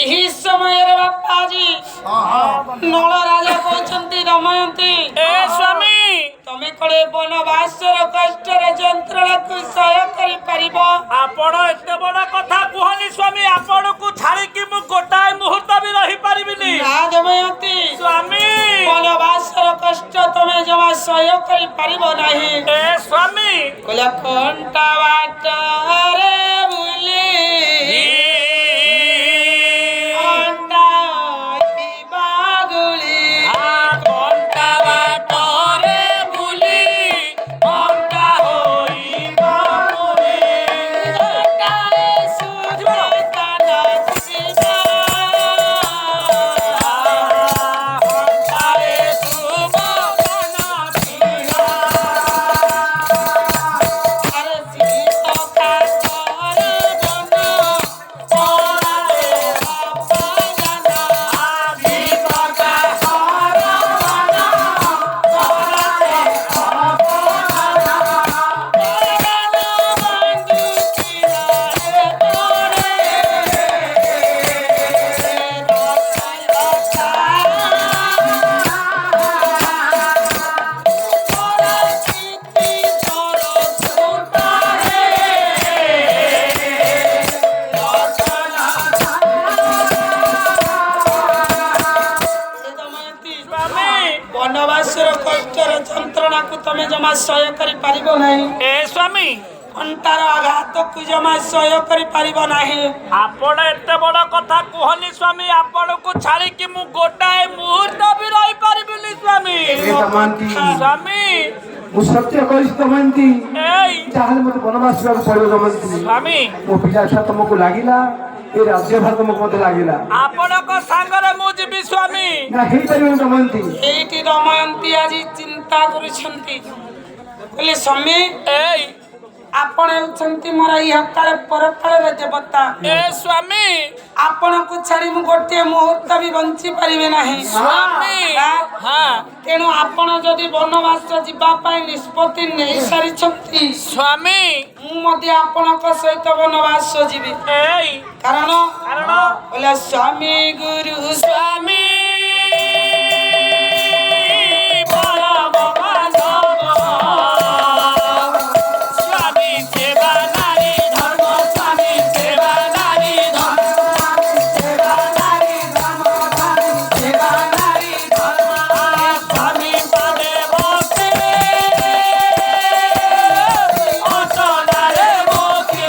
ଏହି ସମୟରେ ବାପାଜୀ ନଳ ରାଜା କହୁଛନ୍ତି ଦମୟନ୍ତୀ ଏ ସ୍ୱାମୀ ତମେ କଳେ ବନବାସର କଷ୍ଟର ଯନ୍ତ୍ରଣାକୁ ସହ୍ୟ କରିପାରିବ? ଆପଣ ଏତେ ବଡ କଥା କୁହନି ସ୍ୱାମୀ ଆପଣଙ୍କୁ ଛାଡ଼ିକି ମୁଁ ଗୋଟାଏ ମୁହୂର୍ତ୍ତ ବି ରହିପାରିବିନି ନା ଦମୟନ୍ତୀ ସ୍ୱାମୀ ବନବାସର କଷ୍ଟ ତମେ ଜମା ସହ୍ୟ କରିପାରିବ ନାହିଁ। ଏ ସ୍ୱାମୀ କହିଲା କଣ୍ଟା ବାଟରେ ବୁଲି କଣ୍ଟା ବାଗୁଳି କଣ୍ଟା ବାଟରେ ବୁଲି କଣ୍ଟା ହୋଇବା ବୁଲି କଣ୍ଟାରେ ସୁଜତାନ ଯିବା କଣ୍ଟାରେ ସୁମତନ ଥିଲା ଆରେ ଶୀତ କାକର ଜନ ପରାରେ ଅପମାନ ଆଜି କଥା ବନବାସର କଷ୍ଟର ଯନ୍ତ୍ରଣାକୁ ତମେ ଜମା ସହ୍ୟ କରିପାରିବ ନାହିଁ। ଏ ସ୍ୱାମୀ କଣ୍ଟାର ଆଘାତକୁ ଜମା ସହ୍ୟ କରିପାରିବ ନାହିଁ। ଆପଣ ଏତେ ବଡ କଥା କୁହନି ସ୍ୱାମୀ ଆପଣଙ୍କୁ ଛାଡ଼ିକି ମୁଁ ଗୋଟାଏ ମୁହୂର୍ତ୍ତ ବି ରହିପାରିବିନି ସ୍ୱାମୀ ଦମୟନ୍ତୀ ସ୍ୱାମୀ ମୁଁ ସତ୍ୟ କହିଛି ଦମୟନ୍ତୀ ଏଇ ଯାହାହେଲେ ମୋତେ ବନବାସ ଯିବାକୁ ପଡ଼ିବ ଦମୟନ୍ତୀ ସ୍ୱାମୀ ମୋ ପିଲା ଛୁଆ ତମକୁ ଲାଗିଲା ଏ ରାଜ୍ୟଭାର ତମକୁ ମୋତେ ଲାଗିଲା ଆପଣଙ୍କ ସାଙ୍ଗରେ ମୁଁ ଯିବି ସ୍ୱାମୀ ନା ହେଇପାରିବନି ଦମୟନ୍ତୀ ଏଇଠି ଦମୟନ୍ତୀ ଆଜି ଚିନ୍ତା କରୁଛନ୍ତି କହିଲେ ସ୍ୱାମୀ ଏଇ ଆପଣ ହେଉଛନ୍ତି ମୋର ଇହ କାଳେ ପରକାଳର ଦେବତା। ଏ ସ୍ୱାମୀ ଆପଣଙ୍କୁ ଛାଡ଼ି ମୁଁ ଗୋଟିଏ ମୁହୂର୍ତ୍ତ ବି ବଞ୍ଚି ପାରିବି ନାହିଁ। ସ୍ୱାମୀ ହଁ ତେଣୁ ଆପଣ ଯଦି ବନବାସ ଯିବା ପାଇଁ ନିଷ୍ପତ୍ତି ନେଇ ସାରିଛନ୍ତି ସ୍ୱାମୀ ମୁଁ ମଧ୍ୟ ଆପଣଙ୍କ ସହିତ ବନବାସ ଯିବି। ଏଇ କାରଣ କାରଣ କହିଲା ସ୍ୱାମୀ ଗୁରୁ ସ୍ୱାମୀ ପରମ ବାନ୍ଧବ ସ୍ୱାମୀ ସେବା ନାରୀ ଧର୍ମ ସ୍ୱାମୀ ସେବା ନାରୀ ଧର୍ମ ସ୍ୱାମୀ ପାଦେ ବସେ ଅଟନାରେ ବସେ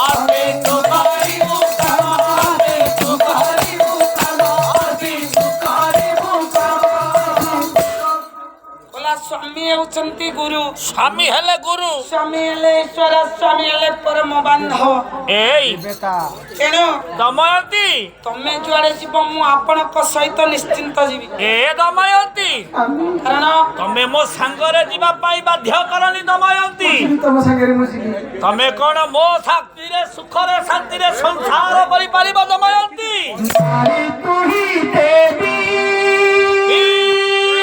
ଅର୍ପି ତୁ କରିବୁ କାମ ଅର୍ପି ତୁ କରିବୁ କାମ ଅର୍ପି ତୁ କରିବୁ କାମ କହିଲା ସ୍ୱାମୀ ହେଉଛନ୍ତି ଗୁରୁ, ସ୍ୱାମୀ ହେଲେ ଗୁରୁ ସ୍ୱାମୀ ହେଲେ ଈଶ୍ୱର, ସ୍ୱାମୀ ହେଲେ ପରମ ବାନ୍ଧବ। ଏଇ ତେଣୁ ଦମୟନ୍ତୀ ତମେ ଯୁଆଡେ ଯିବ ମୁଁ ଆପଣଙ୍କ ସହିତ ନିଶ୍ଚିନ୍ତ ଯିବି। ଏ ଦମୟନ୍ତୀ କାରଣ ତମେ ମୋ ସାଙ୍ଗରେ ଯିବା ପାଇଁ ବାଧ୍ୟ କରନି ଦମୟନ୍ତୀ ତମ ସାଙ୍ଗରେ ମୁଁ ଯିବି ତମେ କଣ ମୋ ଶାନ୍ତିରେ ସୁଖରେ ଶାନ୍ତିରେ ସଂସାର କରିପାରିବ ଦମୟନ୍ତୀ ତୁ ହିଁ ଦେବୀ